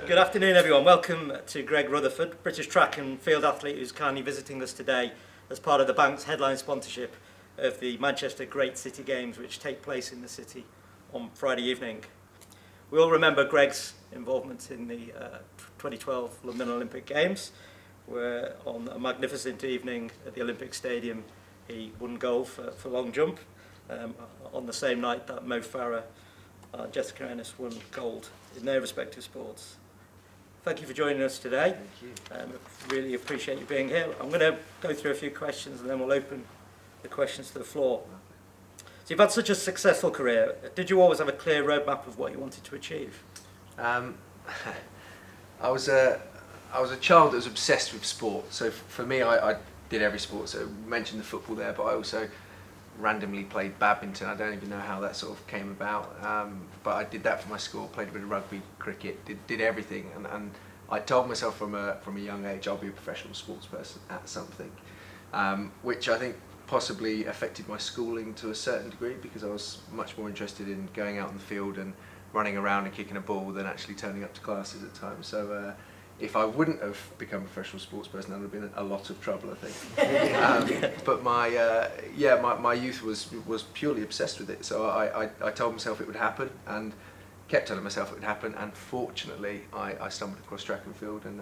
Good afternoon, everyone. Welcome to Greg Rutherford, British track and field athlete who's kindly visiting us today as part of the bank's headline sponsorship of the Manchester Great CityGames, which take place in the city on Friday evening. We all remember Greg's involvement in the 2012 London Olympic Games, where on a magnificent evening at the Olympic Stadium he won gold for long jump, on the same night that Mo Farah and Jessica Ennis won gold in their respective sports. Thank you for joining us today. Thank you. Really appreciate you being here. I'm going to go through a few questions and then we'll open the questions to the floor. So you've had such a successful career. Did you always have a clear roadmap of what you wanted to achieve? I was a child that was obsessed with sport. So for me, I did every sport. So you mentioned the football there, but I also randomly played badminton. I don't even know how that sort of came about, but I did that for my school, played a bit of rugby, cricket, did everything, and I told myself from a young age I'll be a professional sports person at something, which I think possibly affected my schooling to a certain degree, because I was much more interested in going out on the field and running around and kicking a ball than actually turning up to classes at times. So if I wouldn't have become a professional sports person, that would have been a lot of trouble, I think. But my youth was purely obsessed with it. So I told myself it would happen, and kept telling myself it would happen. And fortunately, I stumbled across track and field, and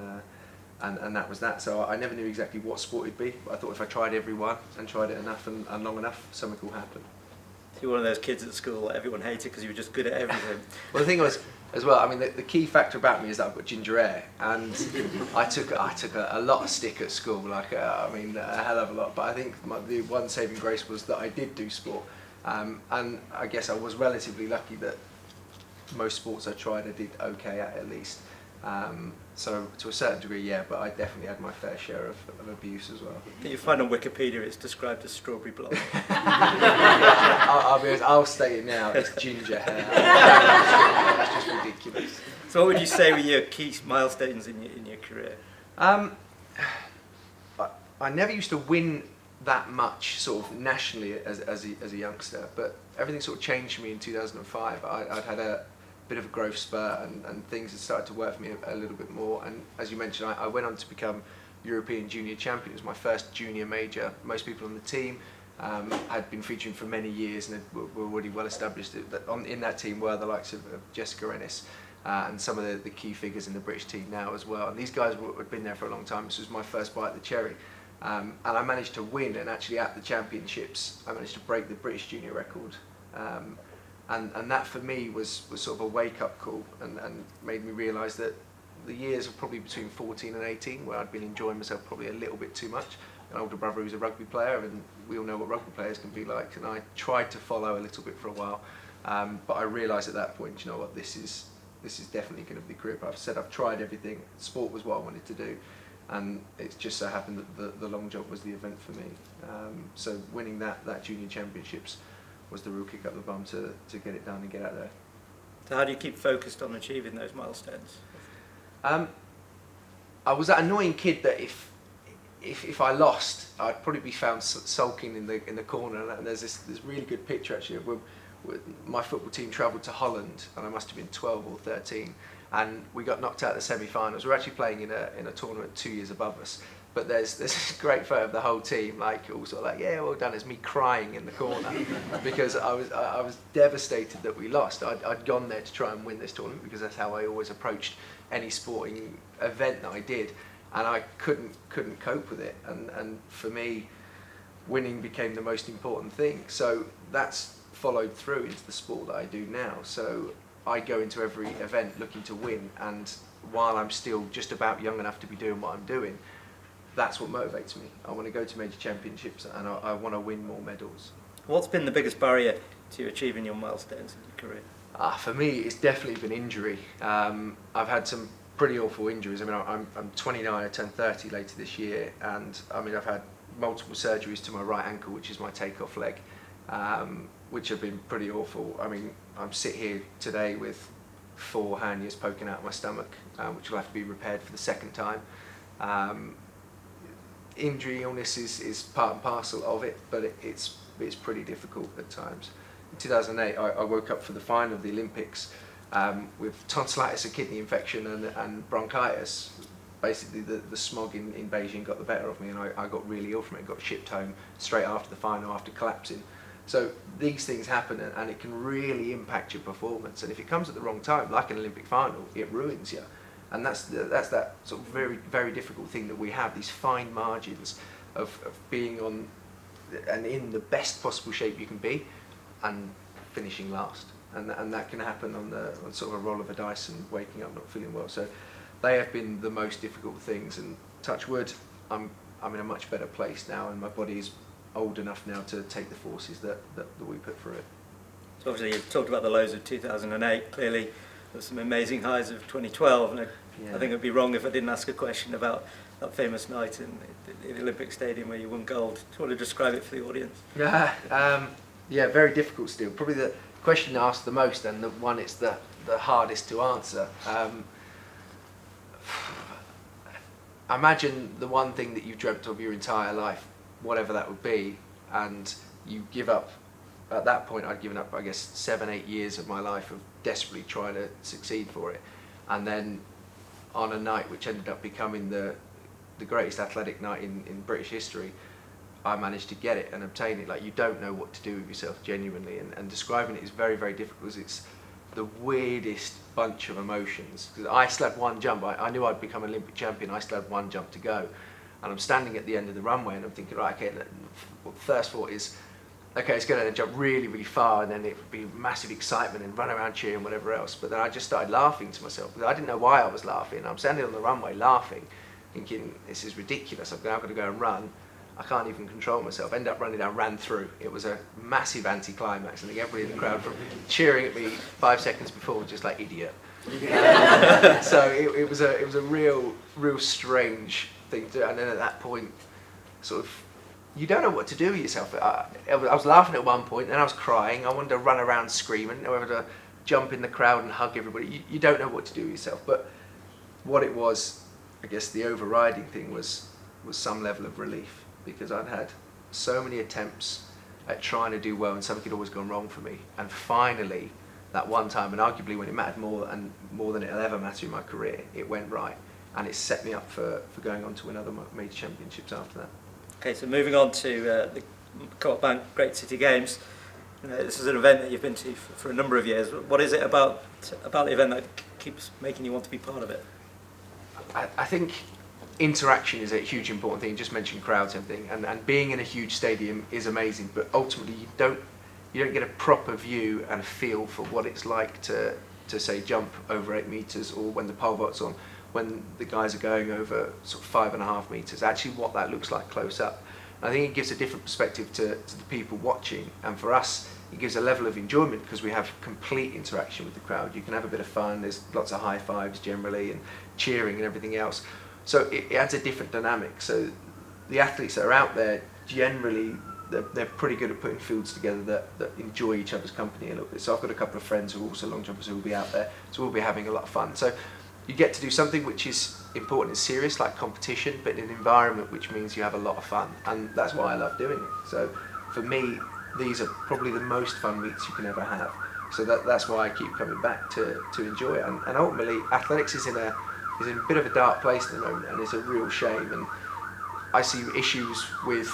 that was that. So I never knew exactly what sport it'd be. But I thought if I tried every one and tried it enough and long enough, something will happen. So you're one of those kids at school that everyone hated because you were just good at everything. Well, the thing was, as well, I mean, the key factor about me is that I've got ginger hair, and I took a lot of stick at school, like a hell of a lot. But I think the one saving grace was that I did do sport, and I guess I was relatively lucky that most sports I tried I did okay at least. So to a certain degree, yeah, but I definitely had my fair share of abuse as well. You find on Wikipedia it's described as strawberry blonde. I'll be honest, I'll state it now, it's ginger hair. That's just ridiculous. So what would you say were your key milestones in your career? I never used to win that much sort of nationally as a youngster, but everything sort of changed for me in 2005. I'd had a bit of a growth spurt, and things had started to work for me a little bit more, and as you mentioned, I went on to become European junior champion. It was my first junior major. Most people on the team had been featuring for many years and were already well established. In that team were the likes of Jessica Ennis and some of the key figures in the British team now as well, and these guys had been there for a long time. This was my first bite of the cherry, and I managed to win, and actually at the championships I managed to break the British junior record. And that for me was sort of a wake-up call, and made me realise that the years were probably between 14 and 18 where I'd been enjoying myself probably a little bit too much. An older brother who's a rugby player, and we all know what rugby players can be like, and I tried to follow a little bit for a while, but I realised at that point, you know what, this is definitely going to be the career path. I've tried everything. Sport was what I wanted to do, and it just so happened that the long jump was the event for me. So winning that junior championships was the real kick up the bum to get it done and get out there. So how do you keep focused on achieving those milestones? I was that annoying kid that if I lost, I'd probably be found sulking in the corner. And there's this really good picture actually of when my football team travelled to Holland, and I must have been 12 or 13, and we got knocked out of the semi-finals. We're actually playing in a tournament 2 years above us. But there's this great photo of the whole team, like all sort of like, yeah, well done. It's me crying in the corner because I was devastated that we lost. I'd gone there to try and win this tournament because that's how I always approached any sporting event that I did, and I couldn't cope with it. And for me, winning became the most important thing. So that's followed through into the sport that I do now. So I go into every event looking to win, and while I'm still just about young enough to be doing what I'm doing, that's what motivates me. I want to go to major championships, and I want to win more medals. What's been the biggest barrier to achieving your milestones in your career? For me, it's definitely been injury. I've had some pretty awful injuries. I mean, I'm 29, I turn 30 later this year, and I mean, I've had multiple surgeries to my right ankle, which is my takeoff leg, which have been pretty awful. I mean, I'm sit here today with 4 hernias poking out of my stomach, which will have to be repaired for the second time. Injury, illness is part and parcel of it, but it's pretty difficult at times. In 2008, I woke up for the final of the Olympics with tonsillitis, a kidney infection, and bronchitis. Basically, the smog in Beijing got the better of me, and I got really ill from it. Got shipped home straight after the final, after collapsing. So these things happen, and it can really impact your performance. And if it comes at the wrong time, like an Olympic final, it ruins you. And that's that sort of very, very difficult thing that we have, these fine margins of being on and in the best possible shape you can be, and finishing last. And that can happen on sort of a roll of a dice and waking up not feeling well. So they have been the most difficult things, and touch wood, I'm in a much better place now, and my body is old enough now to take the forces that we put through it. So obviously you've talked about the lows of 2008, clearly there's some amazing highs of 2012, and I think it would be wrong if I didn't ask a question about that famous night in the Olympic Stadium where you won gold. Do you want to describe it for the audience? Yeah, very difficult still. Probably the question asked the most, and the one it's the hardest to answer. Imagine the one thing that you've dreamt of your entire life, whatever that would be, and you give up. At that point, I'd given up, I guess, 7-8 years of my life of desperately trying to succeed for it. And then on a night which ended up becoming the greatest athletic night in British history, I managed to get it and obtain it. Like, you don't know what to do with yourself, genuinely, and describing it is very, very difficult, because it's the weirdest bunch of emotions. Because I still had one jump. I knew I'd become Olympic champion. I still had one jump to go, and I'm standing at the end of the runway, and I'm thinking, right, okay, well, first thought is, okay, it's going to jump really, really far, and then it would be massive excitement and run around cheering, whatever else. But then I just started laughing to myself, because I didn't know why I was laughing. I'm standing on the runway laughing, thinking, this is ridiculous. I'm now going to go and run. I can't even control myself. Ended up running down, ran through. It was a massive anticlimax. I think everybody in the crowd from cheering at me 5 seconds before was just like, idiot. So it was a real strange thing to do. And then at that point, sort of, you don't know what to do with yourself. I was laughing at one point, then I was crying. I wanted to run around screaming, whether to jump in the crowd and hug everybody. You don't know what to do with yourself. But what it was, I guess the overriding thing was some level of relief, because I'd had so many attempts at trying to do well, and something had always gone wrong for me. And finally, that one time, and arguably when it mattered more than it'll ever matter in my career, it went right. And it set me up for going on to win other major championships after that. Okay, so moving on to the Co-operative Bank Great CityGames. This is an event that you've been to for a number of years. What is it about the event that keeps making you want to be part of it? I think interaction is a huge important thing. You just mentioned crowds and everything, and being in a huge stadium is amazing, but ultimately you don't get a proper view and a feel for what it's like to say jump over 8 meters, or when the pole vault's on, when the guys are going over sort of 5.5 meters, actually what that looks like close up. And I think it gives a different perspective to the people watching, and for us it gives a level of enjoyment because we have complete interaction with the crowd. You can have a bit of fun, there's lots of high fives generally and cheering and everything else. So it adds a different dynamic. So the athletes that are out there, generally, they're pretty good at putting fields together that enjoy each other's company a little bit. So I've got a couple of friends who are also long jumpers who will be out there, so we'll be having a lot of fun. So you get to do something which is important and serious, like competition, but in an environment which means you have a lot of fun, and that's why I love doing it. So for me, these are probably the most fun meets you can ever have. So that's why I keep coming back to enjoy it. And ultimately, athletics is in a bit of a dark place at the moment, and it's a real shame. And I see issues with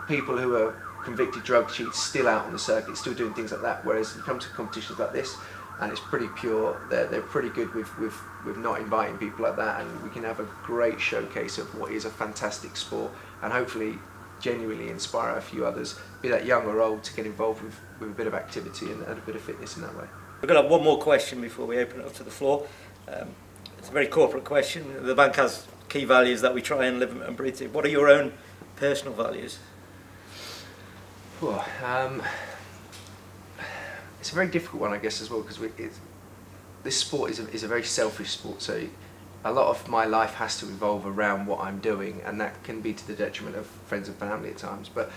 people who are convicted drug cheats still out on the circuit, still doing things like that, whereas you come to competitions like this and it's pretty pure. They're pretty good with not inviting people like that, and we can have a great showcase of what is a fantastic sport, and hopefully genuinely inspire a few others, be that young or old, to get involved with a bit of activity and a bit of fitness in that way. We're going to have one more question before we open it up to the floor. It's a very corporate question. The bank has key values that we try and live and breathe to. What are your own personal values? It's a very difficult one, I guess, as well, because this sport is a very selfish sport. So a lot of my life has to revolve around what I'm doing, and that can be to the detriment of friends and family at times. But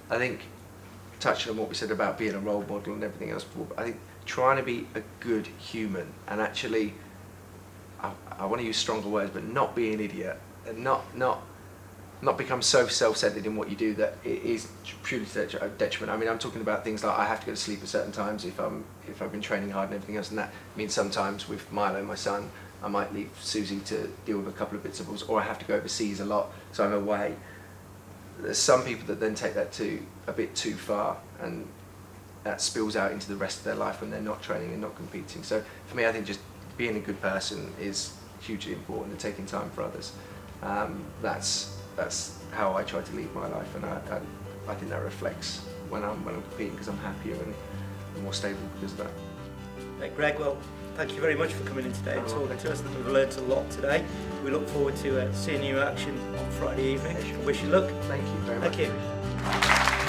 I think, touching on what we said about being a role model and everything else before, I think trying to be a good human, and actually, I want to use stronger words, but not be an idiot, and not not become so self-centered in what you do that it is purely to detriment. I mean, I'm talking about things like I have to go to sleep at certain times if I've been training hard and everything else, and that means sometimes with Milo, my son, I might leave Susie to deal with a couple of bits of balls, or I have to go overseas a lot, so I'm away. There's some people that then take that to a bit too far, and that spills out into the rest of their life when they're not training and not competing. So for me, I think just being a good person is hugely important, and taking time for others. That's how I try to lead my life, and I think that reflects when I'm competing, because I'm happier and more stable because of that. Greg, well, thank you very much for coming in today and talking to us. I think we've learned a lot today. We look forward to seeing you in action on Friday evening. Wish you luck. Thank you very much. Thank you.